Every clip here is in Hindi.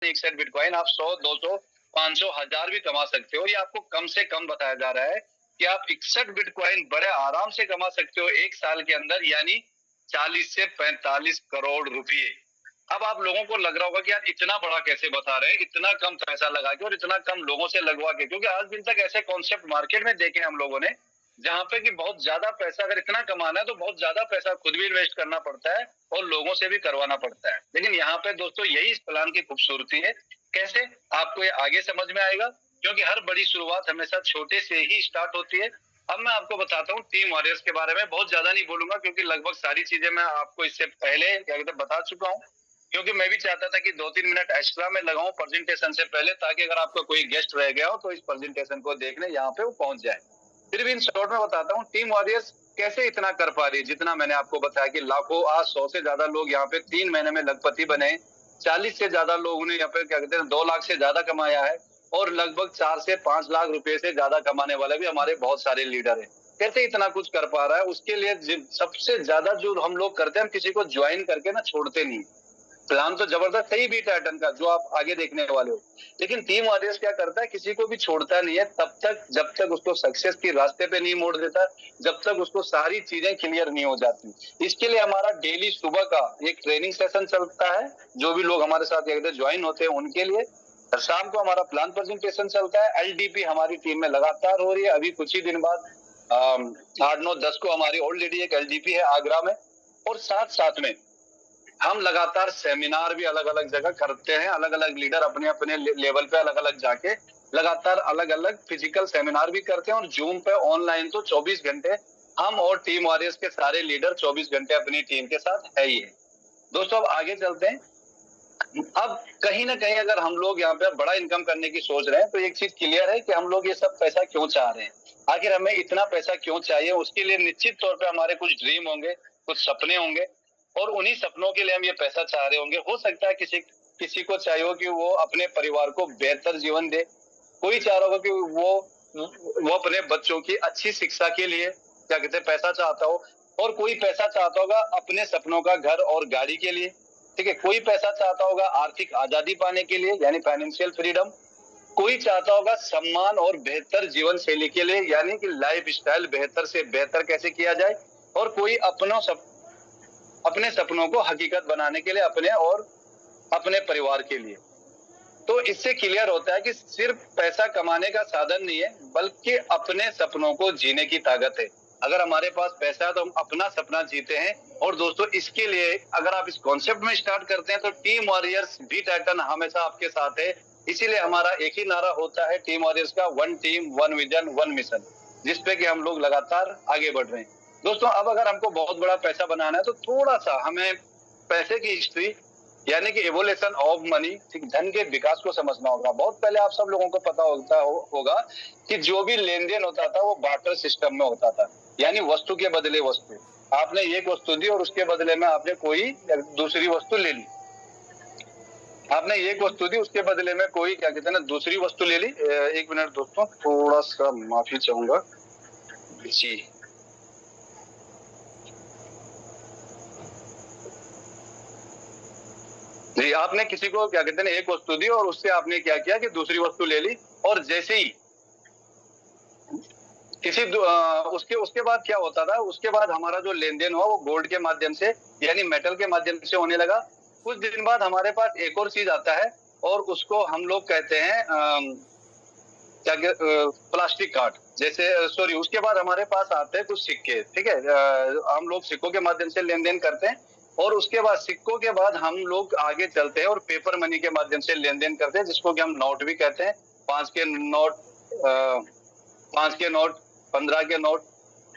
एक सेट बिटकॉइन आप 100, 200, 500, 1000 भी कमा सकते हो। ये आपको कम से कम बताया जा रहा है कि आप 61 बिटकॉइन बड़े आराम से कमा सकते हो 1 साल के अंदर, यानी 40 से 45 करोड़ रुपए। अब आप लोगों को लग रहा होगा कि यार इतना बड़ा कैसे बता रहे हैं, इतना कम पैसा लगा के और इतना कम लोगों से लगवा के, क्योंकि आज दिन तक ऐसे कॉन्सेप्ट मार्केट में देखे हम लोगों ने जहां पे कि बहुत ज्यादा पैसा, अगर इतना कमाना है तो बहुत ज्यादा पैसा खुद भी इन्वेस्ट करना पड़ता है और लोगों से भी करवाना पड़ता है। लेकिन यहाँ पे दोस्तों यही इस प्लान की खूबसूरती है। कैसे, आपको ये आगे समझ में आएगा, क्योंकि हर बड़ी शुरुआत हमेशा छोटे से ही स्टार्ट होती है। अब मैं आपको बताता हूँ टीम वॉरियर्स के बारे में, बहुत ज्यादा नहीं बोलूंगा क्योंकि लगभग सारी चीजें मैं आपको इससे पहले क्या कहते हैं बता चुका हूँ, क्योंकि मैं भी चाहता था कि 2-3 मिनट एक्स्ट्रा में लगाऊं प्रेजेंटेशन से पहले, ताकि अगर आपका कोई गेस्ट रह गया हो तो इस प्रेजेंटेशन को देखने यहाँ पे वो पहुंच जाए। फिर भी इन शॉर्ट में बताता हूँ टीम वॉरियर्स कैसे इतना कर पा रही है। जितना मैंने आपको बताया कि लाखों, आज 100 से ज्यादा लोग यहाँ पे 3 महीने में लखपति बने, 40 से ज्यादा लोगों ने यहाँ पे क्या कहते हैं 2 लाख से ज्यादा कमाया है, और लगभग 4 से 5 लाख रुपए से ज्यादा कमाने वाले भी हमारे बहुत सारे लीडर हैं। कैसे इतना कुछ कर पा रहा है, उसके लिए सबसे ज्यादा जो हम लोग करते हैं, हम किसी को ज्वाइन करके ना छोड़ते नहीं। प्लान तो जबरदस्त है ही बी टाइटन का, जो आप आगे देखने वाले हो, लेकिन टीम ऑडियंस क्या करता है, किसी को भी छोड़ता नहीं है तब तक जब तक उसको सक्सेस के रास्ते पे नहीं मोड़ देता, जब तक उसको सारी चीजें क्लियर नहीं हो जाती। इसके लिए हमारा डेली सुबह का एक ट्रेनिंग सेशन चलता है, जो भी लोग हमारे साथ ज्वाइन होते हैं उनके लिए। शाम को हमारा प्लान प्रेजेंटेशन चलता है। एलडीपी हमारी टीम में लगातार हो रही है। अभी कुछ ही दिन बाद 8, 9, 10 को हमारी ऑलरेडी एक एलडीपी है आगरा में, और साथ साथ में हम लगातार सेमिनार भी अलग अलग जगह करते हैं। अलग अलग लीडर अपने अपने लेवल पे अलग अलग जाके लगातार अलग अलग फिजिकल सेमिनार भी करते हैं, और जूम पे ऑनलाइन तो 24 घंटे हम और टीम वॉरियर्स के सारे लीडर 24 घंटे अपनी टीम के साथ है ही है। दोस्तों अब आगे चलते हैं। अब कहीं ना कहीं अगर हम लोग यहाँ पे बड़ा इनकम करने की सोच रहे हैं तो एक चीज क्लियर है कि हम लोग ये सब पैसा क्यों चाह रहे हैं, आखिर हमें इतना पैसा क्यों चाहिए। उसके लिए निश्चित तौर पे हमारे कुछ ड्रीम होंगे, कुछ सपने होंगे, और उन्हीं सपनों के लिए हम ये पैसा चाह रहे होंगे। हो सकता है किसी किसी को चाहिए हो कि वो अपने परिवार को बेहतर जीवन दे, कोई चाह रहा होगा कि वो अपने बच्चों की अच्छी शिक्षा के लिए क्या कहते हैं पैसा चाहता हो, और कोई पैसा चाहता होगा अपने सपनों का घर और गाड़ी के लिए, ठीक है। कोई पैसा चाहता होगा आर्थिक आजादी पाने के लिए, यानी फाइनेंशियल फ्रीडम। कोई चाहता होगा सम्मान और बेहतर जीवन शैली के लिए, यानी कि लाइफ स्टाइल बेहतर से बेहतर कैसे किया जाए। और कोई अपने सपनों को हकीकत बनाने के लिए, अपने और अपने परिवार के लिए। तो इससे क्लियर होता है कि सिर्फ पैसा कमाने का साधन नहीं है, बल्कि अपने सपनों को जीने की ताकत है। अगर हमारे पास पैसा है तो हम अपना सपना जीते हैं। और दोस्तों इसके लिए अगर आप इस कॉन्सेप्ट में स्टार्ट करते हैं तो टीम वॉरियर्स बी टाइटन हमेशा आपके साथ है। इसीलिए हमारा एक ही नारा होता है टीम वॉरियर्स का, 1 टीम 1 विजन 1 मिशन, जिसपे कि हम लोग लगातार आगे बढ़ रहे हैं। दोस्तों अब अगर हमको बहुत बड़ा पैसा बनाना है तो थोड़ा सा हमें पैसे की हिस्ट्री, यानी कि एवोल्यूशन ऑफ मनी, धन के विकास को समझना होगा। बहुत पहले आप सब लोगों को पता होगा कि जो भी लेन देन होता था वो बार्टर सिस्टम में होता था, यानी वस्तु के बदले वस्तु। आपने एक वस्तु दी और उसके बदले में आपने कोई दूसरी वस्तु ले ली। आपने एक वस्तु दी, उसके बदले में कोई क्या कहते हैं ना दूसरी वस्तु ले ली। एक मिनट दोस्तों, थोड़ा सा माफी चाहूंगा जी। जी आपने किसी को क्या कहते हैं एक वस्तु दी और उससे आपने क्या किया कि दूसरी वस्तु ले ली, और जैसे ही उसके उसके बाद क्या होता था, उसके बाद हमारा जो लेन देन हुआ वो गोल्ड के माध्यम से, यानी मेटल के माध्यम से होने लगा। कुछ दिन बाद हमारे पास एक और चीज आता है, और उसको हम लोग कहते हैं क्या प्लास्टिक कार्ड। जैसे सॉरी, उसके बाद हमारे पास आते हैं कुछ सिक्के, ठीक है। हम लोग सिक्कों के माध्यम से लेन देन करते हैं, और उसके बाद सिक्कों के बाद हम लोग आगे चलते हैं और पेपर मनी के माध्यम से लेन देन करते हैं, जिसको कि हम नोट भी कहते हैं। 5 के नोट, 5 के नोट, 15 के नोट,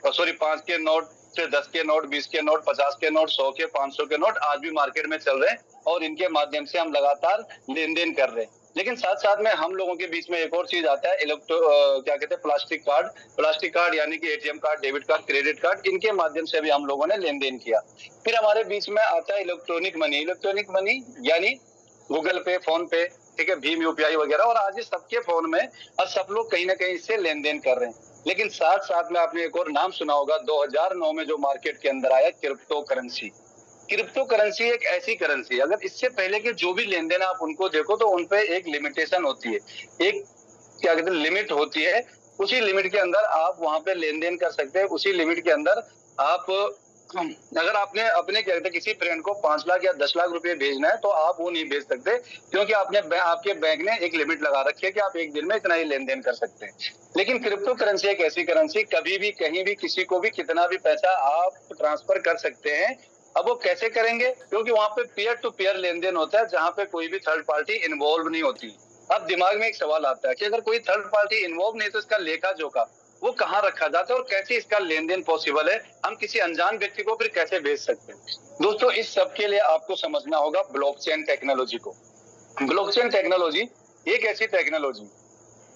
सॉरी 5 के नोट से 10 के नोट, 20 के नोट, 50 के नोट, 100 के, 500 के नोट आज भी मार्केट में चल रहे हैं, और इनके माध्यम से हम लगातार लेन देन कर रहे हैं। लेकिन साथ साथ में हम लोगों के बीच में एक और चीज आता है, क्या कहते हैं प्लास्टिक कार्ड। प्लास्टिक कार्ड यानी कि ATM card, debit card, credit card, इनके माध्यम से भी हम लोगों ने लेन देन किया। फिर हमारे बीच में आता है इलेक्ट्रॉनिक मनी। इलेक्ट्रॉनिक मनी यानी गूगल पे, फोन पे, ठीक है, भीम यूपीआई वगैरह, और आज सबके फोन में, और सब लोग कहीं ना कहीं इससे लेन देन कर रहे हैं। लेकिन साथ साथ में आपने एक और नाम सुना होगा, 2009 में जो मार्केट के अंदर आया क्रिप्टो करेंसी। क्रिप्टो करेंसी एक ऐसी करेंसी, अगर इससे पहले के जो भी लेन देन आप उनको देखो तो उनपे एक लिमिटेशन होती है, एक क्या कहते हैं लिमिट होती है। उसी लिमिट के अंदर आप वहां पे लेन देन कर सकते हैं। उसी लिमिट के अंदर आप अगर आपने अपने क्या कहते हैं किसी फ्रेंड को 5 लाख या 10 लाख रुपए भेजना है तो आप वो नहीं भेज सकते, क्योंकि आपके बैंक ने एक लिमिट लगा रखी है कि आप एक दिन में इतना ही लेन देन कर सकते हैं। लेकिन क्रिप्टो करेंसी एक ऐसी करेंसी, कभी भी कहीं भी किसी को भी कितना भी पैसा आप ट्रांसफर कर सकते हैं। अब वो कैसे करेंगे, क्योंकि वहां पे पीयर टू पीयर लेन देन होता है, जहां पे कोई भी थर्ड पार्टी इन्वॉल्व नहीं होती। अब दिमाग में एक सवाल आता है कि अगर कोई थर्ड पार्टी इन्वॉल्व नहीं तो इसका लेखा जोखा वो कहाँ रखा जाता है और कैसे इसका लेन देन पॉसिबल है, हम किसी अनजान व्यक्ति को फिर कैसे भेज सकते हैं। दोस्तों, इस सब के लिए आपको समझना होगा ब्लॉकचेन टेक्नोलॉजी को। ब्लॉकचेन टेक्नोलॉजी एक ऐसी टेक्नोलॉजी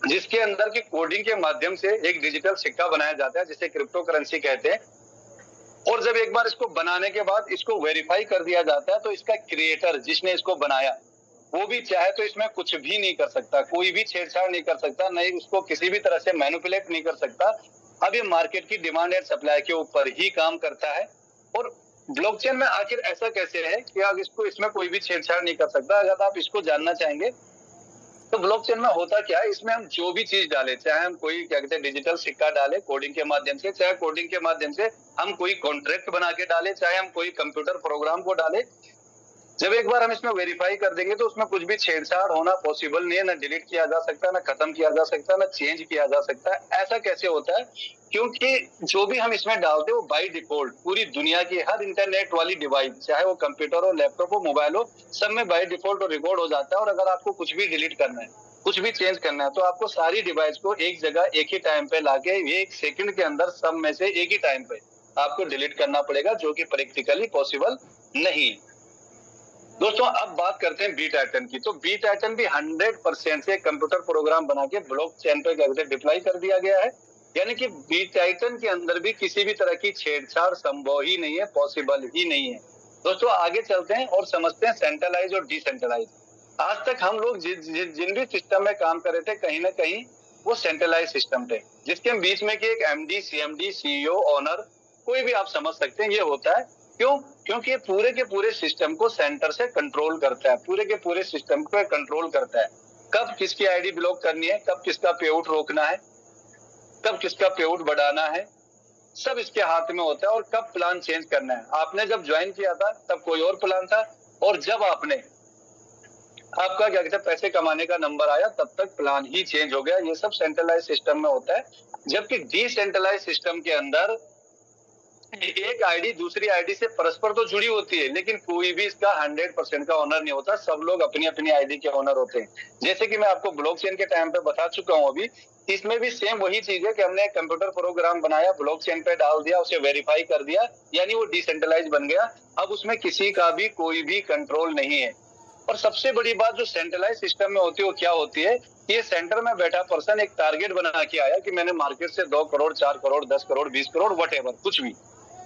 जिसके अंदर की कोडिंग के माध्यम से एक डिजिटल सिक्का बनाया जाता है, जिसे क्रिप्टो करेंसी कहते हैं। और जब एक बार इसको बनाने के बाद इसको वेरीफाई कर दिया जाता है तो इसका क्रिएटर जिसने इसको बनाया वो भी चाहे तो इसमें कुछ भी नहीं कर सकता, कोई भी छेड़छाड़ नहीं कर सकता, नहीं उसको किसी भी तरह से मैनिपुलेट नहीं कर सकता। अब ये मार्केट की डिमांड एंड सप्लाई के ऊपर ही काम करता है। और ब्लॉकचेन में आखिर ऐसा कैसे है कि अब इसको इसमें कोई भी छेड़छाड़ नहीं कर सकता, अगर आप इसको जानना चाहेंगे तो ब्लॉकचेन में होता क्या है, इसमें हम जो भी चीज डाले, चाहे हम कोई क्या कहते हैं डिजिटल सिक्का डाले कोडिंग के माध्यम से, चाहे कोडिंग के माध्यम से हम कोई कॉन्ट्रैक्ट बना के डाले, चाहे हम कोई कंप्यूटर प्रोग्राम को डाले, जब एक बार हम इसमें वेरीफाई कर देंगे तो उसमें कुछ भी छेड़छाड़ होना पॉसिबल नहीं है। ना डिलीट किया जा सकता, ना खत्म किया जा सकता, ना चेंज किया जा सकता है। ऐसा कैसे होता है, क्योंकि जो भी हम इसमें डालते हैं वो बाय डिफॉल्ट पूरी दुनिया की हर इंटरनेट वाली डिवाइस, चाहे वो कंप्यूटर हो, लैपटॉप हो, मोबाइल हो, सब में बाय डिफॉल्ट रिकॉर्ड हो जाता है। और अगर आपको कुछ भी डिलीट करना है, कुछ भी चेंज करना है, तो आपको सारी डिवाइस को एक जगह एक ही टाइम पे लाके 1 सेकंड के अंदर सब में से एक ही टाइम पे आपको डिलीट करना पड़ेगा, जो कि प्रैक्टिकली पॉसिबल नहीं। दोस्तों, अब बात करते हैं बी टाइटन की। तो बी टाइटन भी 100% से कंप्यूटर प्रोग्राम बना के ब्लॉकचेन पे डिप्लॉय कर दिया गया है। यानी कि बी टाइटन के अंदर भी किसी भी तरह की छेड़छाड़ संभव ही नहीं है, पॉसिबल ही नहीं है। दोस्तों, आगे चलते हैं और समझते हैं सेंट्रलाइज और डिसेंट्रलाइज। आज तक हम लोग जिन भी सिस्टम में काम कर रहे थे, कहीं ना कहीं वो सेंट्रलाइज सिस्टम थे, जिसके बीच में कि एक एमडी, सीएमडी, सीईओ, ओनर, कोई भी आप समझ सकते हैं, ये होता है। क्यों? क्योंकि ये पूरे के पूरे सिस्टम को सेंटर से कंट्रोल करता है, पूरे के पूरे सिस्टम को कंट्रोल करता है। कब किसकी आईडी ब्लॉक करनी है, कब किसका पेआउट रोकना है, कब किसका पेआउट बढ़ाना है, सब इसके हाथ में होता है। और कब प्लान चेंज करना है। आपने जब ज्वाइन किया था तब कोई और प्लान था, और जब आपका क्या कहते हैं पैसे कमाने का नंबर आया तब तक प्लान ही चेंज हो गया। ये सब सेंट्रलाइज सिस्टम में होता है। जबकि डिसेंट्रलाइज सिस्टम के अंदर एक आईडी दूसरी आईडी से परस्पर तो जुड़ी होती है, लेकिन कोई भी इसका 100% का ओनर नहीं होता। सब लोग अपनी अपनी आईडी के ओनर होते हैं। जैसे कि मैं आपको ब्लॉकचेन के टाइम पे बता चुका हूं अभी, इसमें भी सेम वही चीज है कि हमने एक कंप्यूटर प्रोग्राम बनाया, ब्लॉकचेन पे डाल दिया, उसे वेरीफाई कर दिया, यानी वो डिसेंट्रलाइज बन गया। अब उसमें किसी का भी कोई भी कंट्रोल नहीं है। और सबसे बड़ी बात जो सेंट्रलाइज सिस्टम में होती है वो क्या होती है, ये सेंटर में बैठा पर्सन एक टारगेट बना के आया कि मैंने मार्केट से 2 करोड़, 4 करोड़, 10 करोड़, 20 करोड़, वट कुछ भी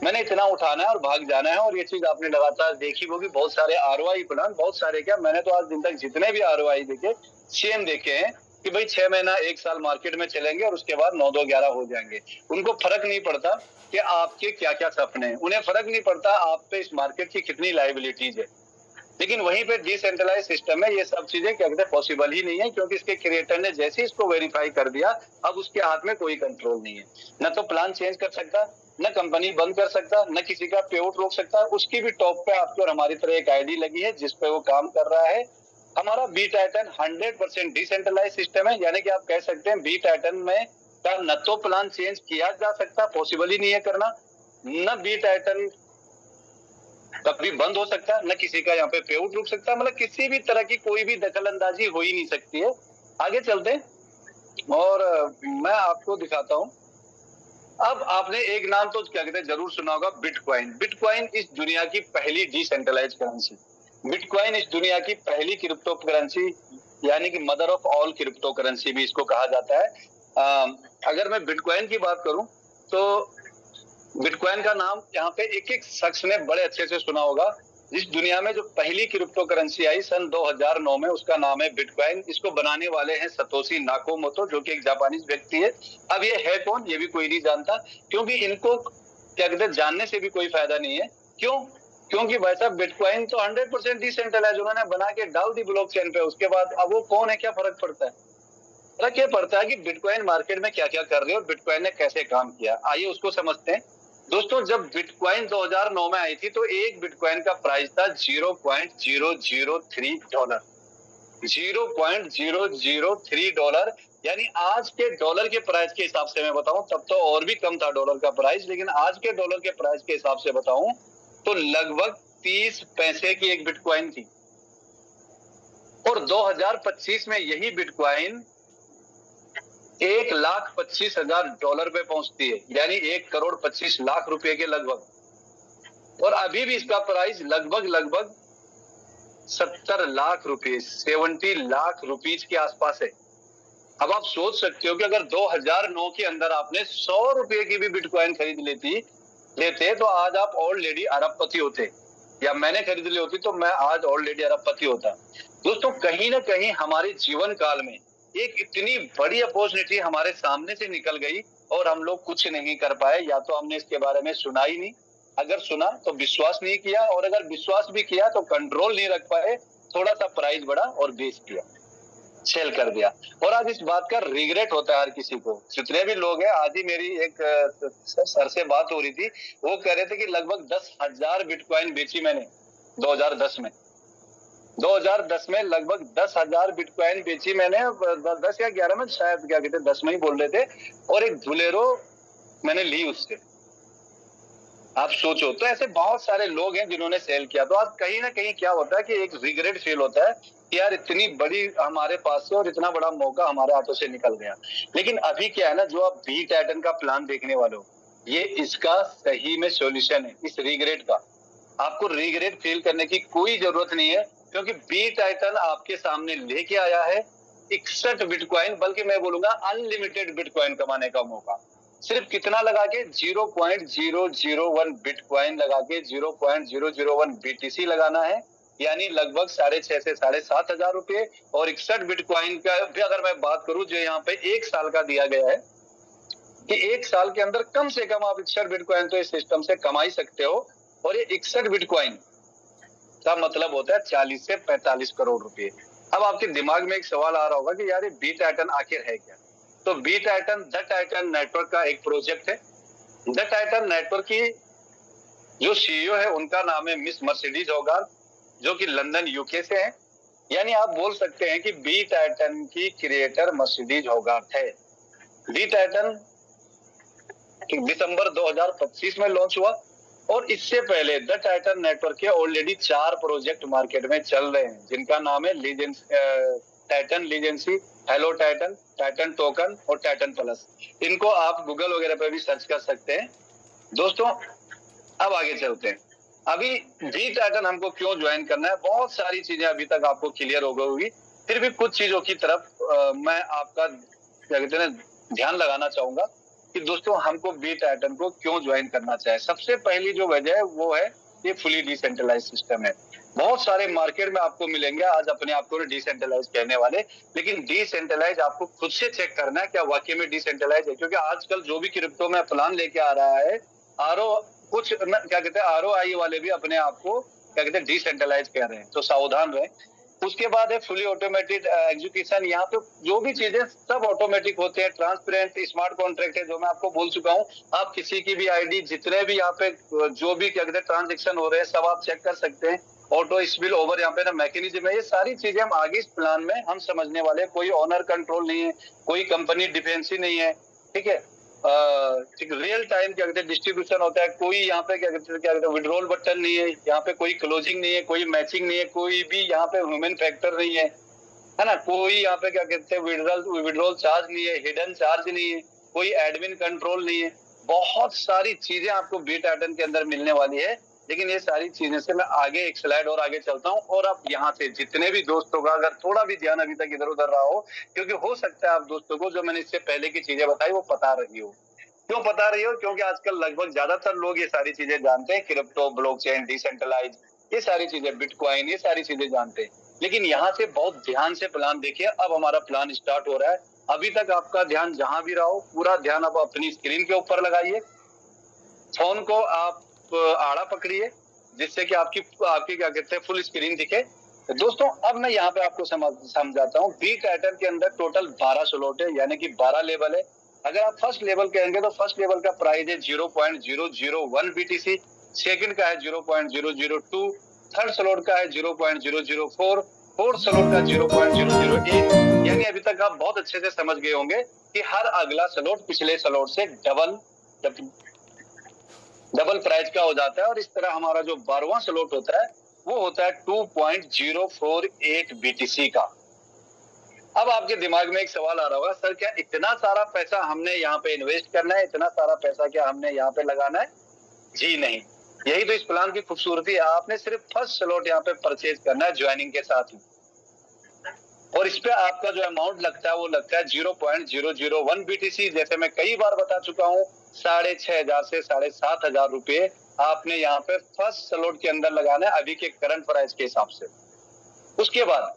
मैंने इतना उठाना है और भाग जाना है। और ये चीज आपने लगातार देखी होगी, बहुत सारे आरओआई प्लान, बहुत सारे क्या, मैंने तो आज दिन तक जितने भी आरओआई देखे सेम देखे हैं कि भाई 6 महीना 1 साल मार्केट में चलेंगे और उसके बाद 9 2 11 हो जाएंगे। उनको फर्क नहीं पड़ता कि आपके क्या क्या सपने हैं, उन्हें फर्क नहीं पड़ता आप पे इस मार्केट की कितनी लाइबिलिटीज है। लेकिन वहीं पे डिसेंट्रलाइज सिस्टम में ये सब चीजें क्या कहते हैं पॉसिबल ही नहीं है, क्योंकि इसके क्रिएटर ने जैसे ही इसको वेरीफाई कर दिया, अब उसके हाथ में कोई कंट्रोल नहीं है। न तो प्लान चेंज कर सकता, न कंपनी बंद कर सकता, न किसी का पेआउट रोक सकता। उसकी भी टॉप पे आपकी और हमारी तरह एक आईडी लगी है जिसपे वो काम कर रहा है। हमारा बी टाइटन 100% डिसेंट्रलाइज सिस्टम है। यानी कि आप कह सकते हैं बी टाइटन में का न तो प्लान चेंज किया जा सकता, पॉसिबल ही नहीं है करना, न बी टाइटन कभी बंद हो सकता है, न किसी का यहाँ पे पेआउट रुक सकता, मतलब किसी भी तरह की कोई भी दखल अंदाजी हो ही नहीं सकती है। आगे चलते और मैं आपको दिखाता हूँ। अब आपने एक नाम तो क्या कहते हैं जरूर सुना होगा, बिटकॉइन। बिटकॉइन इस दुनिया की पहली डिसेंट्रलाइज करेंसी, बिटकॉइन इस दुनिया की पहली क्रिप्टो करेंसी, यानी कि mother of all crypto currency भी इसको कहा जाता है। अगर मैं बिटकॉइन की बात करूं तो बिटकॉइन का नाम यहाँ पे एक एक शख्स ने बड़े अच्छे से सुना होगा। इस दुनिया में जो पहली क्रिप्टो करेंसी आई सन 2009 में, उसका नाम है बिटकॉइन। इसको बनाने वाले हैं सतोशी नाकामोटो, जो कि एक जापानीज व्यक्ति है। अब ये है कौन, ये भी कोई नहीं जानता, क्योंकि इनको क्या कहते हैं जानने से भी कोई फायदा नहीं है। क्यों? क्योंकि भाई साहब बिटकॉइन तो 100% डिसेंट्रलाइज उन्होंने बना के डाल दी ब्लॉकचेन पे, उसके बाद अब वो कौन है, क्या फर्क पड़ता है? फर्क ये पड़ता है कि बिटकॉइन मार्केट में क्या क्या कर रही है और बिटकॉइन ने कैसे काम किया। आइए उसको समझते हैं। दोस्तों, जब बिटकॉइन 2009 में आई थी तो एक बिटकॉइन का प्राइस था $0.003। $0.003, यानी आज के डॉलर के प्राइस के हिसाब से मैं बताऊं, तब तो और भी कम था डॉलर का प्राइस, लेकिन आज के डॉलर के प्राइस के हिसाब से बताऊं तो लगभग 30 पैसे की एक बिटकॉइन थी। और 2025 में यही बिटकॉइन $1,25,000 पे पहुंचती है, यानी 1,25,00,000 रुपए के लगभग। और अभी भी इसका प्राइस लगभग 70 लाख रुपए, 70 लाख रुपीज के आसपास है। अब आप सोच सकते हो कि अगर 2009 के अंदर आपने 100 रुपए की भी बिटकॉइन खरीद लेते तो आज आप ऑलरेडी अरबपति होते, या मैंने खरीद ली होती तो मैं आज ऑलरेडी अरबपति होता। दोस्तों, कहीं ना कहीं हमारे जीवन काल में एक इतनी बड़ी अपॉर्चुनिटी हमारे सामने से निकल गई और हम लोग कुछ नहीं कर पाए, या तो हमने इसके बारे में सुना ही नहीं, अगर सुना तो विश्वास नहीं किया, और अगर विश्वास भी किया तो कंट्रोल नहीं रख पाए, थोड़ा सा प्राइस बढ़ा और बेच दिया, सेल कर दिया। और आज इस बात का रिग्रेट होता है हर किसी को। जितने भी लोग हैं, आज ही मेरी एक सर से बात हो रही थी, वो कह रहे थे कि लगभग 10,000 बिटकॉइन बेची मैंने 2010 में। 2010 में लगभग 10,000 बिटकॉइन बेची मैंने, 10 या 11 में शायद, क्या कहते 10 में ही बोल रहे थे, और एक बुलेरो मैंने ली उससे। आप सोचो, तो ऐसे बहुत सारे लोग हैं जिन्होंने सेल किया। तो आज कहीं ना कहीं क्या होता है कि एक रिग्रेट फील होता है कि यार इतनी बड़ी हमारे पास से और इतना बड़ा मौका हमारे हाथों से निकल गया। लेकिन अभी क्या है ना, जो आप बी टाइटन का प्लान देखने वाले हो, ये इसका सही में सॉल्यूशन है इस रिग्रेट का। आपको रिग्रेट फील करने की कोई जरूरत नहीं है, क्योंकि बी टाइटन आपके सामने लेके आया है 61 बिटकॉइन, बल्कि मैं बोलूंगा अनलिमिटेड बिटकॉइन कमाने का मौका। सिर्फ कितना लगा के, 0.001 बिटकॉइन लगा के 0.001 बीटीसी लगाना है, यानी लगभग 6,500 से 7,500 रुपए। और 61 बिटकॉइन का भी अगर मैं बात करूं, जो यहाँ पे 1 साल का दिया गया है कि 1 साल के अंदर कम से कम आप 61 बिटकॉइन तो इस सिस्टम से कमा ही सकते हो। और ये 61 बिटकॉइन का मतलब होता है 40 से 45 करोड़ रुपए। अब आपके दिमाग में एक सवाल आ रहा होगा कि यार ये बी टाइटन आखिर है क्या? तो B Titan the Titan network का एक प्रोजेक्ट है। द टाइटन नेटवर्क की जो सीईओ है उनका नाम है मिस मर्सिडीज होगार्थ, जो कि लंदन यूके से है। यानी आप बोल सकते हैं कि बी टाइटन की क्रिएटर मर्सिडीज होगार्थ है। बी टाइटन दिसंबर 2025 में लॉन्च हुआ, और इससे पहले द टाइटन नेटवर्क के ऑलरेडी 4 प्रोजेक्ट मार्केट में चल रहे हैं, जिनका नाम है Titan legacy, hello Titan, Titan token और टाइटन प्लस। इनको आप गूगल वगैरह पे भी सर्च कर सकते हैं। दोस्तों, अब आगे चलते हैं। अभी बी टाइटन हमको क्यों ज्वाइन करना है, बहुत सारी चीजें अभी तक आपको क्लियर हो गई होगी, फिर भी कुछ चीजों की तरफ मैं आपका क्या कहते हैं ध्यान लगाना चाहूंगा कि दोस्तों हमको बी टाइटन को क्यों ज्वाइन करना चाहिए। सबसे पहली जो वजह है वो है ये फुली डिसेंट्रलाइज सिस्टम है। बहुत सारे मार्केट में आपको मिलेंगे आज अपने आप को डिसेंट्रलाइज कहने वाले, लेकिन डिसेंट्रलाइज आपको खुद से चेक करना है क्या वाकई में डिसेंट्रलाइज है। क्योंकि आजकल जो भी क्रिप्टो में प्लान लेके आ रहा है, कुछ क्या कहते हैं ROI वाले भी अपने आप को क्या कहते हैं डिसेंट्रलाइज कह रहे हैं, तो सावधान रहें। उसके बाद है फुली ऑटोमेटेड एग्जीक्यूशन। यहाँ पे जो भी चीजें सब ऑटोमेटिक होते हैं, ट्रांसपेरेंट स्मार्ट कॉन्ट्रैक्ट है, जो मैं आपको बोल चुका हूँ। आप किसी की भी आईडी, जितने भी यहाँ पे जो भी क्या कहते हैं ट्रांजेक्शन हो रहे हैं, सब आप चेक कर सकते हैं। ऑटो स्पिल ओवर यहाँ पे ना मैकेनिज्म है। ये सारी चीजें हम आगे इस प्लान में हम समझने वाले। कोई ऑनर कंट्रोल नहीं है, कोई कंपनी डिफेंस ही नहीं है, ठीक है। रियल टाइम क्या कहते हैं डिस्ट्रीब्यूशन होता है। कोई यहाँ पे क्या कहते हैं विड्रॉल बटन नहीं है, यहाँ पे कोई क्लोजिंग नहीं है, कोई मैचिंग नहीं है, कोई भी यहाँ पे ह्यूमन फैक्टर नहीं है ना। कोई यहाँ पे क्या कहते हैं विड्रॉल चार्ज नहीं है, हिडन चार्ज नहीं है, कोई एडमिन कंट्रोल नहीं है। बहुत सारी चीजें आपको बी टाइटन के अंदर मिलने वाली है। लेकिन ये सारी चीजें से मैं आगे एक स्लाइड और आगे चलता हूँ, और अब यहाँ से जितने भी दोस्तों का अगर थोड़ा भी ध्यान अभी तक इधर उधर रहा हो, क्योंकि हो सकता है आप दोस्तों को जो मैंने इससे पहले की चीजें बताई वो पता रही हो। क्यों पता रही हो? क्योंकि आजकल लगभग ज्यादातर लोग ये सारी चीजें जानते हैं, क्रिप्टो, ब्लॉकचेन, डिसेंट्रलाइज, ये सारी चीजें, बिटकॉइन, ये सारी चीजें जानते हैं। लेकिन यहाँ से बहुत ध्यान से प्लान देखिए। अब हमारा प्लान स्टार्ट हो रहा है। अभी तक आपका ध्यान जहां भी रहा हो, पूरा ध्यान अब अपनी स्क्रीन के ऊपर लगाइए। फोन को आप आड़ा पकड़िए जिससे कि आपकी आपकी क्या कहते हैं फुल स्क्रीन दिखे। तो दोस्तों अब मैं यहाँ पे आपको समझाता हूँ। बी कैटर के अंदर टोटल 12 स्लॉट है, यानी कि 12 लेवल है। अगर आप फर्स्ट लेवल कहेंगे तो फर्स्ट लेवल का प्राइस है 0.001 BTC, सेकंड का है 0.002, थर्ड स्लॉट का है 0.004, फोर्थ स्लॉट का 0.001। यानी अभी तक आप बहुत अच्छे से समझ गए होंगे कि हर अगला स्लॉट पिछले स्लॉट से डबल प्राइस का हो जाता है। और इस तरह हमारा जो 12वां स्लॉट होता है वो होता है 2.048 BTC का। अब आपके दिमाग में एक सवाल आ रहा होगा, सर क्या इतना सारा पैसा हमने यहाँ पे इन्वेस्ट करना है, इतना सारा पैसा क्या हमने यहाँ पे लगाना है? जी नहीं, यही तो इस प्लान की खूबसूरती है। आपने सिर्फ फर्स्ट स्लॉट यहाँ पे परचेज करना है ज्वाइनिंग के साथ ही, और इस पे आपका जो अमाउंट लगता है वो लगता है 0.001 BTC। जैसे मैं कई बार बता चुका हूँ, 6,500 से 7,500 रुपए आपने यहाँ पे फर्स्ट स्लॉट के अंदर लगाना है अभी के करंट प्राइस के हिसाब से। उसके बाद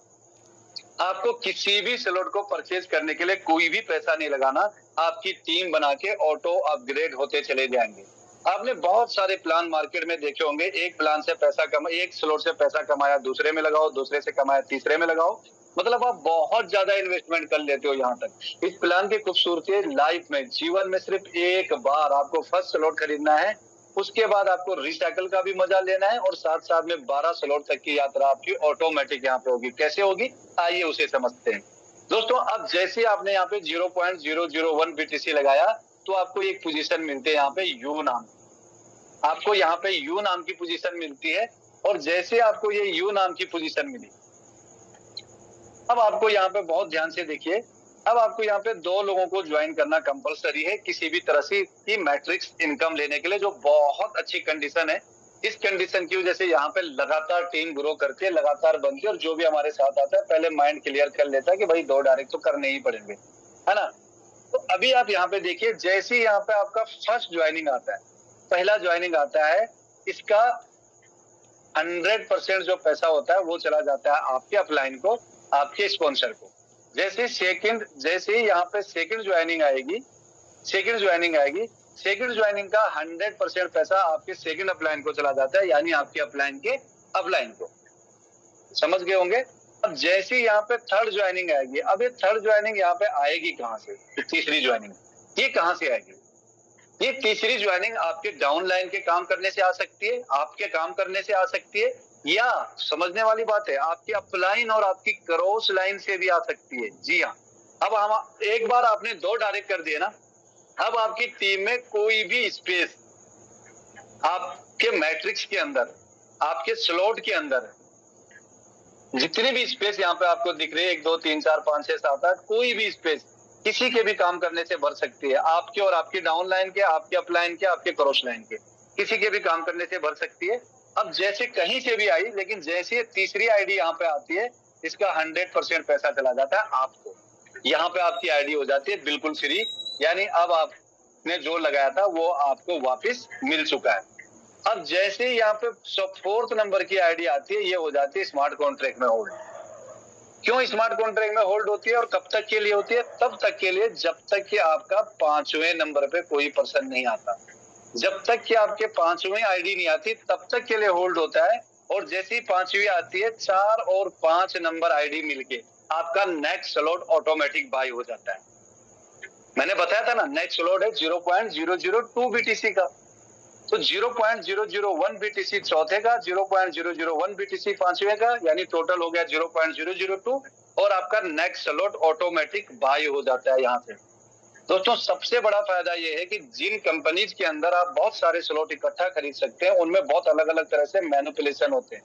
आपको किसी भी स्लॉट को परचेज करने के लिए कोई भी पैसा नहीं लगाना। आपकी टीम बना के ऑटो अपग्रेड होते चले जाएंगे। आपने बहुत सारे प्लान मार्केट में देखे होंगे, एक प्लान से पैसा एक स्लॉट से पैसा कमाया दूसरे में लगाओ, दूसरे से कमाया तीसरे में लगाओ, मतलब आप बहुत ज्यादा इन्वेस्टमेंट कर लेते हो। यहाँ तक इस प्लान की खूबसूरती लाइफ में, जीवन में सिर्फ एक बार आपको फर्स्ट स्लॉट खरीदना है, उसके बाद आपको रिसाइकल का भी मजा लेना है, और साथ साथ में 12 स्लॉट तक की यात्रा आपकी ऑटोमेटिक यहाँ पे होगी। कैसे होगी आइए उसे समझते हैं। दोस्तों अब जैसे आपने यहाँ पे 0.001 BTC लगाया तो आपको एक पोजीशन मिलती है यहाँ पे यू नाम, आपको यहाँ पे यू नाम की पोजीशन मिलती है। और जैसे आपको ये यू नाम की पोजीशन मिली, अब आपको यहाँ पे बहुत ध्यान से देखिए, अब आपको यहाँ पे 2 लोगों को ज्वाइन करना कंपलसरी है किसी भी तरह से की मैट्रिक्स इनकम लेने के लिए, जो बहुत अच्छी कंडीशन है। इस कंडीशन की वजह से यहाँ पे लगातार टीम ग्रो करती है, लगातार बनती है, और जो भी हमारे साथ आता है पहले माइंड क्लियर कर लेता है कि भाई 2 डायरेक्ट तो करने ही पड़ेंगे, है ना। तो अभी आप यहाँ पे देखिए, जैसे ही यहाँ पे आपका फर्स्ट ज्वाइनिंग आता है, पहला ज्वाइनिंग आता है, इसका 100% जो पैसा होता है वो चला जाता है आपके अपलाइन को, आपके स्पॉन्सर को। जैसे ही यहाँ पे सेकंड ज्वाइनिंग आएगी, सेकंड ज्वाइनिंग का 100% पैसा आपके सेकंड अपलाइन को चला जाता है, यानी आपके अपलाइन के अपलाइन को। समझ गए होंगे। अब जैसे यहाँ पे थर्ड ज्वाइनिंग आएगी, अब ये थर्ड ज्वाइनिंग यहाँ पे आएगी कहाँ से? तीसरी ज्वाइनिंग ये कहाँ से आएगी? ये तीसरी ज्वाइनिंग आपके डाउन लाइन के काम करने से आ सकती है, आपके काम करने से आ सकती है, या समझने वाली बात है आपकी अपलाइन और आपकी क्रॉस लाइन से भी आ सकती है। जी हाँ, अब हम एक बार आपने 2 डायरेक्ट कर दिए ना, अब आपकी टीम में कोई भी स्पेस आपके मैट्रिक्स के अंदर, आपके स्लॉट के अंदर जितनी भी स्पेस यहाँ पे आपको दिख रही है, 1 2 3 4 5 6 7 8, कोई भी स्पेस किसी के भी काम करने से भर सकती है। आपके और आपकी डाउन लाइन के, आपके अपलाइन के, आपके क्रॉस लाइन के, किसी के भी काम करने से भर सकती है। अब जैसे कहीं से भी आई, लेकिन जैसे तीसरी आईडी यहाँ पे आती है, इसका 100% पैसा चला जाता है आपको। यहाँ पे आपकी आईडी हो जाती है बिल्कुल फ्री, यानी अब आपने जो लगाया था वो आपको वापिस मिल चुका है। अब जैसे ही यहाँ पे 4th नंबर की आईडी आती है, ये हो जाती है स्मार्ट कॉन्ट्रैक्ट में होल्ड। क्यों स्मार्ट कॉन्ट्रैक्ट में होल्ड होती है और कब तक के लिए होती है? तब तक के लिए जब तक कि आपका 5वें नंबर पे कोई पर्सन नहीं आता। जब तक कि आपके 5वें आईडी नहीं आती तब तक के लिए होल्ड होता है। और जैसे ही 5वीं आती है, 4 और 5 नंबर आईडी मिलके आपका नेक्स्ट स्लॉट ऑटोमेटिक बाय हो जाता है। मैंने बताया था ना, नेक्स्ट स्लॉट है 0.002 BTC का, तो 0.001 BTC चौथे का, 0.001 BTC 5वें का, यानी टोटल हो गया 0.002, और आपका नेक्स्ट स्लॉट ऑटोमेटिक बाय हो जाता है यहाँ से। दोस्तों सबसे बड़ा फायदा ये है कि जिन कंपनीज के अंदर आप बहुत सारे स्लॉट इकट्ठा खरीद सकते हैं, उनमें बहुत अलग अलग तरह से मैनिपुलेशन होते हैं,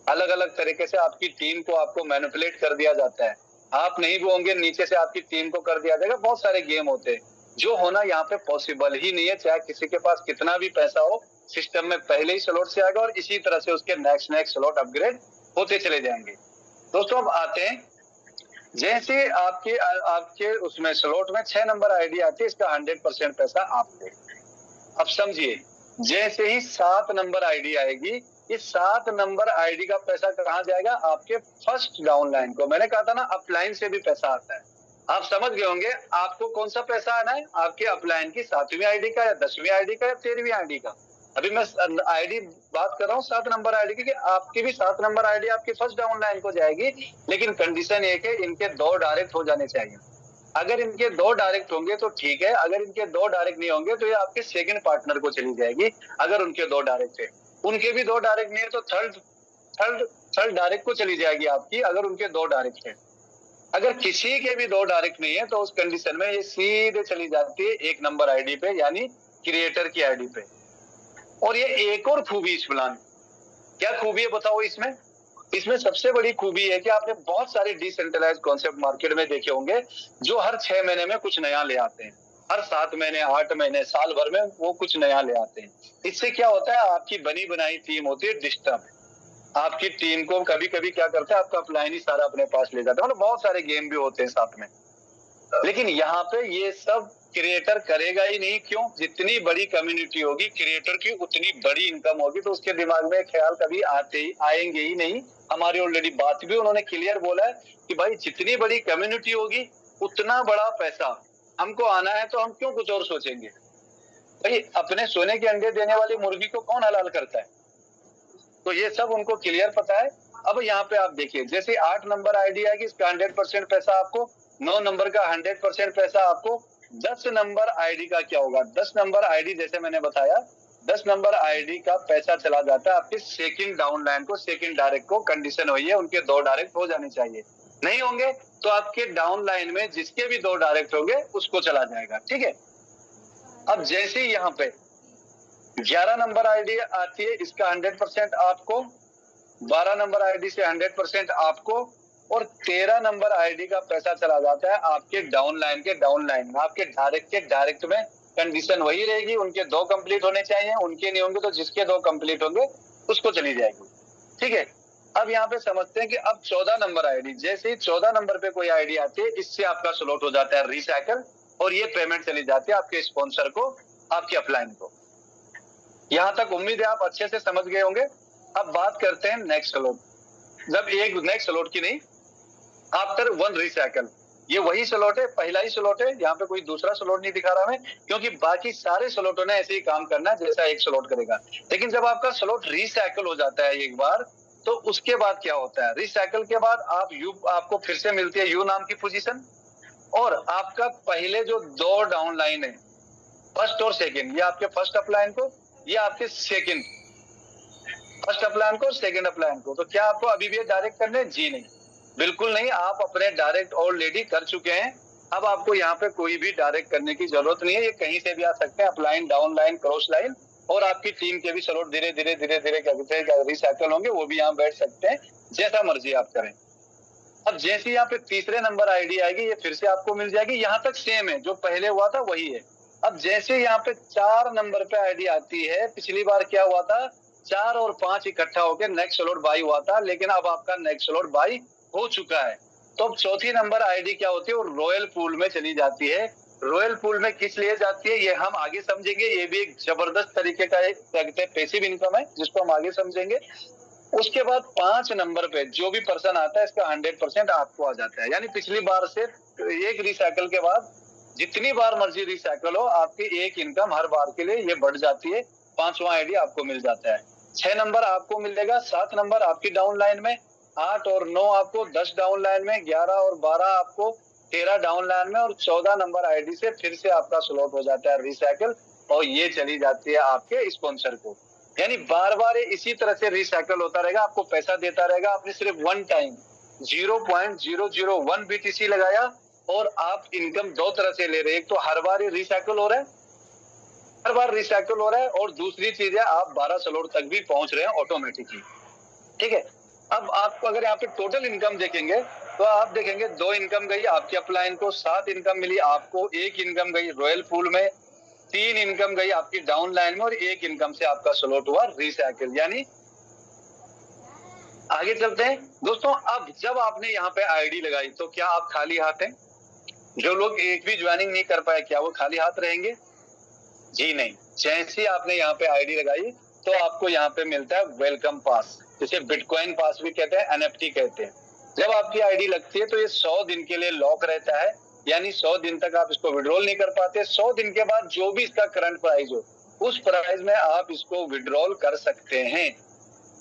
अलग अलग तरीके से आपकी टीम को आपको मैनिपुलेट कर दिया जाता है। आप नहीं भी होंगे, नीचे से आपकी टीम को कर दिया जाएगा। बहुत सारे गेम होते हैं जो होना यहाँ पे पॉसिबल ही नहीं है, चाहे किसी के पास कितना भी पैसा हो, सिस्टम में पहले ही स्लॉट से आएगा और इसी तरह से उसके नेक्स्ट स्लॉट अपग्रेड होते चले जाएंगे। दोस्तों अब आते हैं, जैसे आपके उसमें स्लॉट में 6 नंबर आईडी आती है, इसका 100% पैसा आपको। अब समझिए, जैसे ही 7 नंबर आईडी आएगी, इस 7 नंबर आईडी का पैसा कहाँ जाएगा? आपके फर्स्ट डाउन लाइन को। मैंने कहा था ना, अपलाइन से भी पैसा आता है। आप समझ गए होंगे आपको कौन सा पैसा आना है, आपके अपलाइन की 7वीं आईडी का, या 10वीं आईडी का, या 13वीं आईडी का। अभी मैं आईडी बात कर रहा हूँ 7 नंबर आईडी की, कि आपकी भी 7 नंबर आईडी आपकी फर्स्ट डाउन लाइन को जाएगी, लेकिन कंडीशन एक है, इनके 2 डायरेक्ट हो जाने चाहिए। अगर इनके 2 डायरेक्ट होंगे तो ठीक है, अगर इनके 2 डायरेक्ट नहीं होंगे तो ये आपके सेकंड पार्टनर को चली जाएगी। अगर उनके 2 डायरेक्ट है, उनके भी 2 डायरेक्ट नहीं है तो थर्ड थर्ड थर्ड डायरेक्ट को चली जाएगी आपकी, अगर उनके 2 डायरेक्ट है। अगर किसी के भी 2 डायरेक्ट नहीं है तो उस कंडीशन में ये सीधे चली जाती है 1 नंबर आईडी पे, यानी क्रिएटर की आईडी पे। और ये एक और खूबी इस प्लान, क्या खूबी है बताओ इसमें? इसमें सबसे बड़ी खूबी है कि आपने बहुत सारे डिसेंट्रलाइज कॉन्सेप्ट मार्केट में देखे होंगे, जो हर 6 महीने में कुछ नया ले आते हैं, हर 7 महीने, 8 महीने, साल भर में वो कुछ नया ले आते हैं। इससे क्या होता है, आपकी बनी बनाई टीम होती है डिस्टर्ब। आपकी टीम को कभी कभी क्या करता है, आपका अपलाइन ही सारा अपने पास ले जाता है। मतलब बहुत सारे गेम भी होते हैं साथ में, लेकिन यहाँ पे ये सब क्रिएटर करेगा ही नहीं। क्यों? जितनी बड़ी कम्युनिटी होगी क्रिएटर की, उतनी बड़ी इनकम होगी, तो उसके दिमाग में ख्याल कभी आएंगे ही नहीं। हमारी ऑलरेडी बात भी उन्होंने क्लियर बोला है कि भाई जितनी बड़ी कम्युनिटी होगी उतना बड़ा पैसा हमको आना है, तो हम क्यों कुछ और सोचेंगे? भाई अपने सोने के अंडे देने वाली मुर्गी को कौन हलाल करता है? तो ये सब उनको क्लियर पता है। अब यहाँ पे आप देखिए, जैसे 8 नंबर आईडी आएगी, इसका 100% पैसा आपको, 9 नंबर का 100% पैसा आपको, 10 नंबर आईडी का क्या होगा? 10 नंबर आईडी जैसे मैंने बताया, 10 नंबर आईडी का पैसा चला जाता है आपके सेकंड डाउन लाइन को, सेकंड डायरेक्ट को। कंडीशन वही है, उनके 2 डायरेक्ट हो जाने चाहिए। नहीं होंगे तो आपके डाउन लाइन में जिसके भी 2 डायरेक्ट होंगे उसको चला जाएगा। ठीक है। अब जैसे ही यहाँ पे 11 नंबर आईडी आती है, इसका 100% आपको, 12 नंबर आईडी से 100% आपको, और 13 नंबर आईडी का पैसा चला जाता है आपके डाउन लाइन के डाउन लाइन में। आपके डायरेक्ट के डायरेक्ट में कंडीशन वही रहेगी, उनके 2 कंप्लीट होने चाहिए, उनके नहीं होंगे तो जिसके 2 कंप्लीट होंगे उसको चली जाएगी। ठीक है। अब यहाँ पे समझते हैं कि अब 14 नंबर आईडी, जैसे ही 14 नंबर पे कोई आईडी आती है, इससे आपका स्लॉट हो जाता है रिसाइकल, और ये पेमेंट चली जाती है आपके स्पॉन्सर को, आपके अपलाइन को। यहाँ तक उम्मीद है आप अच्छे से समझ गए होंगे। अब बात करते हैं नेक्स्ट स्लॉट। जब एक नेक्स्ट स्लॉट की नहीं, आफ्टर 1 रिसाइकल, ये वही स्लॉट है, पहला ही स्लॉट है। यहाँ पे कोई दूसरा स्लॉट नहीं दिखा रहा मैं, क्योंकि बाकी सारे स्लॉटों ने ऐसे ही काम करना है जैसा एक स्लॉट करेगा। लेकिन जब आपका स्लॉट रिसाइकल हो जाता है एक बार, तो उसके बाद क्या होता है? रिसाइकल के बाद आपको फिर से मिलती है यू नाम की पोजीशन, और आपका पहले जो 2 डाउन लाइन है, फर्स्ट और सेकंड, ये आपके फर्स्ट अपलाइन को, ये आपके सेकंड, फर्स्ट अपलाइन को और सेकंड अपलाइन को। तो क्या आपको अभी भी डायरेक्ट करने? जी नहीं, बिल्कुल नहीं। आप अपने डायरेक्ट ऑलरेडी कर चुके हैं। अब आपको यहाँ पे कोई भी डायरेक्ट करने की जरूरत नहीं है, ये कहीं से भी आ सकते हैं, upline, down line, cross line, और आपकी टीम के भी स्लॉट धीरे धीरे धीरे धीरे रिसाइकल होंगे, वो भी यहाँ बैठ सकते हैं, जैसा मर्जी आप करें। अब जैसे यहाँ पे तीसरे नंबर आईडी आएगी, ये फिर से आपको मिल जाएगी। यहाँ तक सेम है, जो पहले हुआ था वही है। अब जैसे यहाँ पे 4 नंबर पे आईडी आती है, पिछली बार क्या हुआ था, 4 और 5 इकट्ठा होकर नेक्स्ट स्लॉट बाई हुआ था, लेकिन अब आपका नेक्स्ट स्लॉट बाई हो चुका है। तो अब चौथी नंबर आईडी क्या होती है, वो रॉयल पूल में चली जाती है। रॉयल पूल में किस लिए जाती है ये हम आगे समझेंगे। ये भी एक जबरदस्त तरीके का एक पैसिव इनकम है, जिसको हम आगे समझेंगे। उसके बाद 5 नंबर पे जो भी पर्सन आता है, इसका 100% आपको आ जाता है। यानी पिछली बार से एक रिसाइकल के बाद जितनी बार मर्जी रिसाइकल हो, आपकी एक इनकम हर बार के लिए ये बढ़ जाती है। 5वां आईडी आपको मिल जाता है। 6 नंबर आपको मिलेगा, 7 नंबर आपकी डाउन लाइन में, 8 और 9 आपको 10 डाउन लाइन में, 11 और 12 आपको 13 डाउन लाइन में, और 14 नंबर आईडी से फिर से आपका स्लॉट हो जाता है रिसाइकल, और ये चली जाती है आपके स्पॉन्सर को। यानी बार बार इसी तरह से रिसाइकल होता रहेगा, आपको पैसा देता रहेगा। आपने सिर्फ 1 टाइम 0.001 BTC लगाया, और आप इनकम 2 तरह से ले रहे हैं। एक तो हर बार रिसाइकल हो रहा है, हर बार रिसाइकल हो रहा है, और दूसरी चीज है आप 12 स्लॉट तक भी पहुंच रहे हैं ऑटोमेटिकली। ठीक है। अब आपको अगर यहाँ पे टोटल इनकम देखेंगे, तो आप देखेंगे 2 इनकम गई आपके अपलाइन को, 7 इनकम मिली आपको, 1 इनकम गई रॉयल पूल में, 3 इनकम गई आपकी डाउन लाइन में, और 1 इनकम से आपका स्लॉट हुआ रिसाइकल। यानी आगे चलते हैं दोस्तों। अब जब आपने यहाँ पे आईडी लगाई, तो क्या आप खाली हाथ हैं? जो लोग एक भी ज्वाइनिंग नहीं कर पाए, क्या वो खाली हाथ रहेंगे? जी नहीं। जैसे ही आपने यहाँ पे आईडी लगाई, तो आपको यहाँ पे मिलता है वेलकम पास, जिसे बिटकॉइन पास भी कहते हैं, NFT कहते हैं। जब आपकी आईडी लगती है तो ये 100 दिन के लिए लॉक रहता है, यानी 100 दिन तक आप इसको विड्रॉल नहीं कर पाते। 100 दिन के बाद जो भी इसका करंट प्राइस हो, उस प्राइस में आप इसको विड्रॉल कर सकते हैं।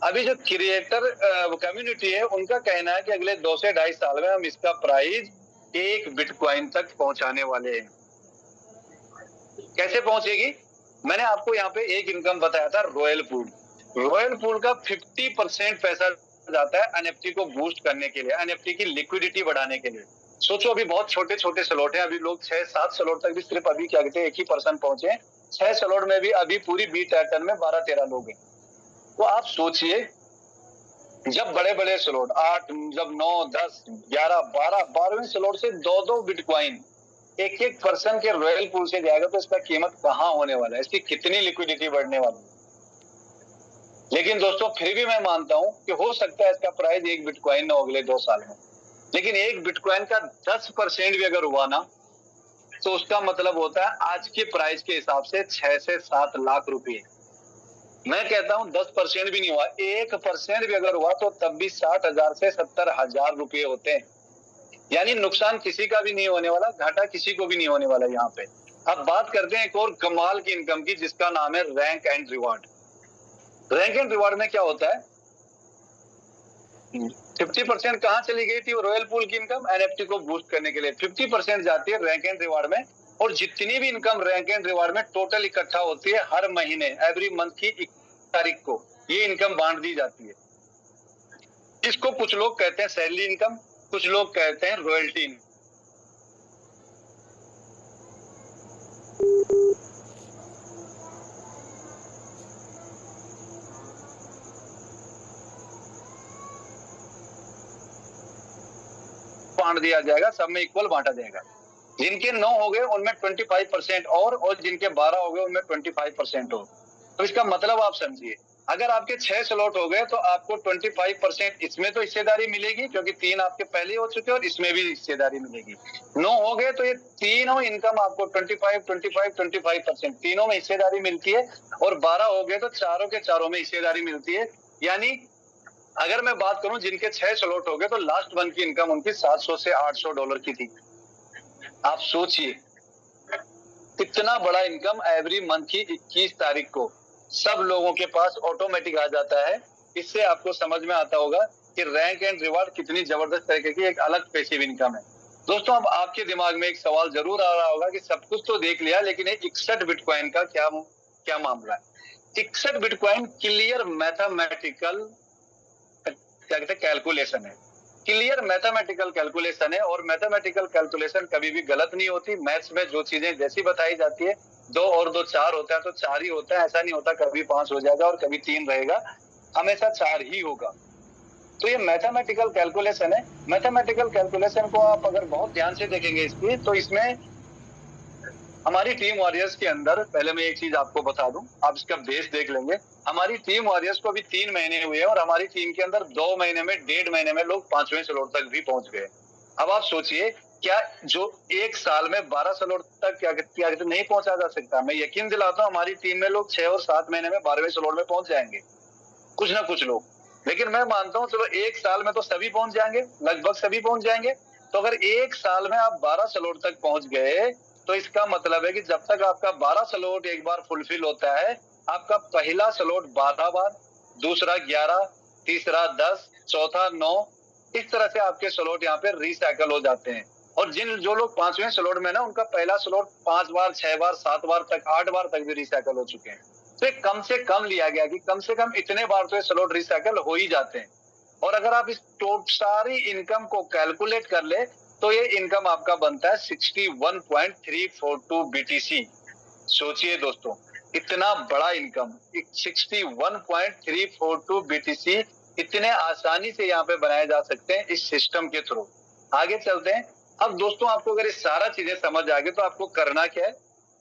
अभी जो क्रिएटर कम्युनिटी है उनका कहना है कि अगले 2 से 2.5 साल में हम इसका प्राइस 1 बिटकॉइन तक पहुंचाने वाले हैं। कैसे पहुंचेगी? मैंने आपको यहाँ पे एक इनकम बताया था, रॉयल पूल। रॉयल पूल का 50% पैसा जाता है एनएफटी को बूस्ट करने के लिए, एनएफटी की लिक्विडिटी बढ़ाने के लिए। सोचो अभी बहुत छोटे छोटे स्लॉट है, अभी लोग 6-7 स्लॉट तक भी सिर्फ अभी क्या कहते हैं 1 ही % पहुंचे। 6 स्लॉट में भी अभी पूरी बी पैटर्न में 12-13 लोग हैं। तो आप सोचिए जब बड़े बड़े स्लॉट 8, जब 9, 10, 11, 12वें स्लॉट से 2-2 बिटकॉइन एक पर्सन के रॉयल पूल से जाएगा तो इसका कीमत कहाँ होने वाला है, इसकी कितनी लिक्विडिटी बढ़ने वाली है। लेकिन दोस्तों फिर भी मैं मानता हूं कि हो सकता है इसका प्राइस 1 बिटकॉइन ना अगले 2 साल में, लेकिन 1 बिटकॉइन का 10% भी अगर हुआ ना तो उसका मतलब होता है आज के प्राइस के हिसाब से 6 से 7 लाख रुपए। मैं कहता हूं 10% भी नहीं हुआ, 1% भी अगर हुआ तो तब भी 60,000 से 70,000 रुपए होते हैं। यानी नुकसान किसी का भी नहीं होने वाला, घाटा किसी को भी नहीं होने वाला यहाँ पे। अब बात करते हैं एक और कमाल की इनकम की, जिसका नाम है rank and reward. Rank and reward में क्या होता है? 50% कहां चली गई थी रॉयल पूल की इनकम? एनएफटी को बूस्ट करने के लिए 50% जाती है रैंक एंड रिवार्ड में, और जितनी भी इनकम रैंक एंड रिवार्ड में टोटल इकट्ठा होती है हर महीने एवरी मंथ की 1 तारीख को ये इनकम बांट दी जाती है। इसको कुछ लोग कहते हैं सैलरी इनकम, कुछ लोग कहते हैं रॉयल्टी इनकम। बांट दिया जाएगा, सब में इक्वल बांटा जाएगा। जिनके 9 हो गए उनमें 25% और जिनके 12 हो गए उनमें 25% हो। तो इसका मतलब आप समझिए, अगर आपके 6 स्लॉट हो गए तो आपको 25% इसमें तो हिस्सेदारी मिलेगी, क्योंकि 3 आपके पहले हो चुके और इसमें भी हिस्सेदारी मिलेगी। 9 हो गए तो ये तीनों इनकम आपको 25% तीनों में हिस्सेदारी मिलती है, और 12 हो गए तो चारों के चारों में हिस्सेदारी मिलती है। यानी अगर मैं बात करूं जिनके 6 स्लॉट हो गए तो लास्ट वन की इनकम उनकी $700 से $800 की थी। आप सोचिए कितना बड़ा इनकम एवरी मंथ की 21 तारीख को सब लोगों के पास ऑटोमेटिक आ जाता है। इससे आपको समझ में आता होगा कि रैंक एंड रिवार्ड कितनी जबरदस्त तरीके की एक अलग पैसिव इनकम है। दोस्तों अब आपके दिमाग में एक सवाल जरूर आ रहा होगा कि सब कुछ तो देख लिया, लेकिन 61 बिटकॉइन का क्या मामला है? 61 बिटकॉइन क्लियर मैथमेटिकल क्या कहते हैं कैलकुलेशन है, क्लियर मैथमेटिकल कैलकुलेशन है, और मैथमेटिकल कैलकुलेशन कभी भी गलत नहीं होती। मैथ्स में जो चीजें जैसी बताई जाती है 2 और 2 4 होता है तो 4 ही होता है, ऐसा नहीं होता कभी 5 हो जाएगा और कभी 3 रहेगा, हमेशा 4 ही होगा। तो ये मैथमेटिकल कैलकुलेशन है। मैथमेटिकल कैलकुलेशन को आप अगर बहुत ध्यान से देखेंगे इसकी, तो इसमें हमारी टीम वॉरियर्स के अंदर, पहले मैं एक चीज आपको बता दूं, आप इसका बेस देख लेंगे। हमारी टीम वॉरियर्स को अभी 3 महीने हुए हैं और हमारी टीम के अंदर 2 महीने में 1.5 महीने में लोग 5वें स्लॉट तक भी पहुंच गए। अब आप सोचिए क्या जो 1 साल में 12 स्लॉट तक क्या नहीं पहुंचा जा सकता? मैं यकीन दिलाता हूं हमारी टीम में लोग 6 और 7 महीने में 12वें स्लॉट में पहुंच जाएंगे, कुछ ना कुछ लोग। लेकिन मैं मानता हूं चलो 1 साल में तो सभी पहुंच जाएंगे, लगभग सभी पहुंच जाएंगे। तो अगर 1 साल में आप 12 स्लॉट तक पहुंच गए तो इसका मतलब है कि जब तक आपका 12 स्लॉट एक बार फुलफिल होता है, आपका पहला स्लॉट 12 बार, दूसरा 11, तीसरा 10, चौथा 9, इस तरह से आपके स्लॉट यहाँ पे रिसाइकल हो जाते हैं। और जो लोग 5वें स्लॉट में ना, उनका पहला स्लॉट 5 बार, 6 बार, 7 बार तक, 8 बार तक भी रिसाइकल हो चुके हैं। तो कम से कम लिया गया कि कम से कम इतने बार तो स्लॉट रिसाइकल हो ही जाते हैं। और अगर आप इस सारी इनकम को कैलकुलेट कर ले तो ये इनकम आपका बनता है 61.342 BTC। सोचिए दोस्तों इतना बड़ा इनकम 61.342 BTC इतने आसानी से यहाँ पे बनाए जा सकते हैं इस सिस्टम के थ्रू। आगे चलते हैं। अब दोस्तों आपको अगर ये सारा चीजें समझ आ गई तो आपको करना क्या है?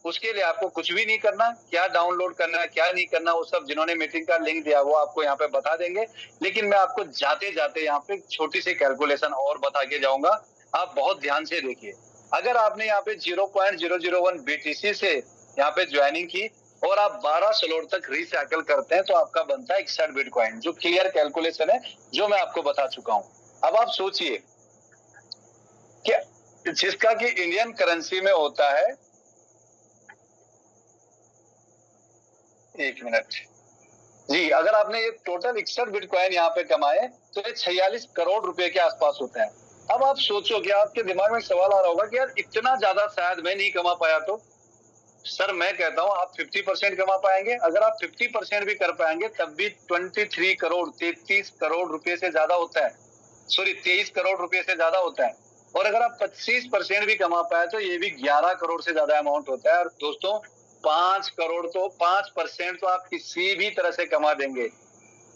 उसके लिए आपको कुछ भी नहीं करना, क्या डाउनलोड करना है क्या नहीं करना वो सब जिन्होंने मीटिंग का लिंक दिया वो आपको यहाँ पे बता देंगे। लेकिन मैं आपको जाते जाते यहाँ पे छोटी सी कैलकुलेशन और बता के जाऊंगा, आप बहुत ध्यान से देखिए। अगर आपने यहाँ पे 0.001 BTC से यहाँ पे ज्वाइनिंग की और आप 12 स्लॉट तक रिसाइकल करते हैं तो आपका बनता है 61 बिटकॉइन, जो क्लियर कैलकुलेशन है जो मैं आपको बता चुका हूँ। अब आप सोचिए कि जिसका कि इंडियन करेंसी में होता है एक मिनट जी, अगर आपने ये टोटल 61 बिटकॉइन यहाँ पे कमाए तो ये 46 करोड़ रुपए के आसपास होता है। अब आप सोचो कि आपके दिमाग में सवाल आ रहा होगा कि यार इतना ज्यादा शायद मैं नहीं कमा पाया तो सर मैं कहता हूँ आप 50% कमा पाएंगे। अगर आप 50% भी कर पाएंगे तब भी 23 करोड़ 33 करोड़ रुपए से ज्यादा होता है, सॉरी 23 करोड़ रुपए से ज्यादा होता है। और अगर आप 25% भी कमा पाए तो ये भी 11 करोड़ से ज्यादा अमाउंट होता है। और दोस्तों 5% तो आप किसी भी तरह से कमा देंगे।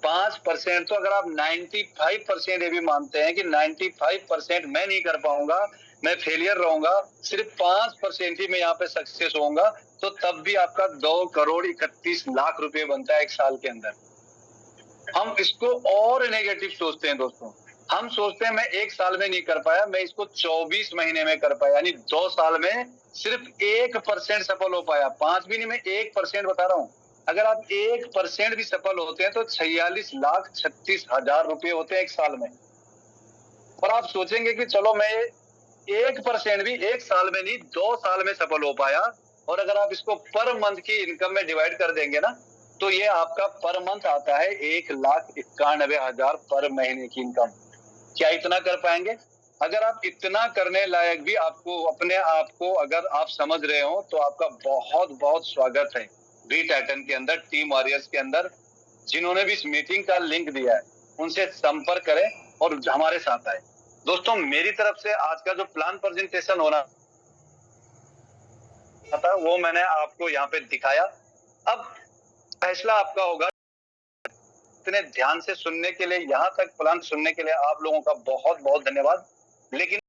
5% तो अगर आप 95% ये भी मानते हैं कि 95% मैं नहीं कर पाऊंगा, मैं फेलियर रहूंगा, सिर्फ 5% ही मैं यहाँ पे सक्सेस होऊंगा, तो तब भी आपका 2 करोड़ 31 लाख रुपए बनता है एक साल के अंदर। हम इसको और नेगेटिव सोचते हैं दोस्तों। हम सोचते हैं मैं एक साल में नहीं कर पाया, मैं इसको 24 महीने में कर पाया, यानी 2 साल में सिर्फ 1% सफल हो पाया। 5 भी नहीं, मैं 1% बता रहा हूँ। अगर आप 1% भी सफल होते हैं तो 46,36,000 रुपए होते हैं एक साल में। और आप सोचेंगे कि चलो मैं 1% भी एक साल में नहीं 2 साल में सफल हो पाया। और अगर आप इसको पर मंथ की इनकम में डिवाइड कर देंगे ना तो ये आपका पर मंथ आता है 1,91,000 पर महीने की इनकम। क्या इतना कर पाएंगे? अगर आप इतना करने लायक भी आपको अपने आप को अगर आप समझ रहे हो तो आपका बहुत बहुत स्वागत है बी टाइटन के अंदर, टीम वॉरियर्स के अंदर। जिन्होंने भी इस मीटिंग का लिंक दिया है उनसे संपर्क करें और हमारे साथ आए। दोस्तों मेरी तरफ से आज का जो प्लान प्रेजेंटेशन होना था वो मैंने आपको यहाँ पे दिखाया। अब फैसला आपका होगा। इतने ध्यान से सुनने के लिए, यहाँ तक प्लान सुनने के लिए आप लोगों का बहुत बहुत धन्यवाद। लेकिन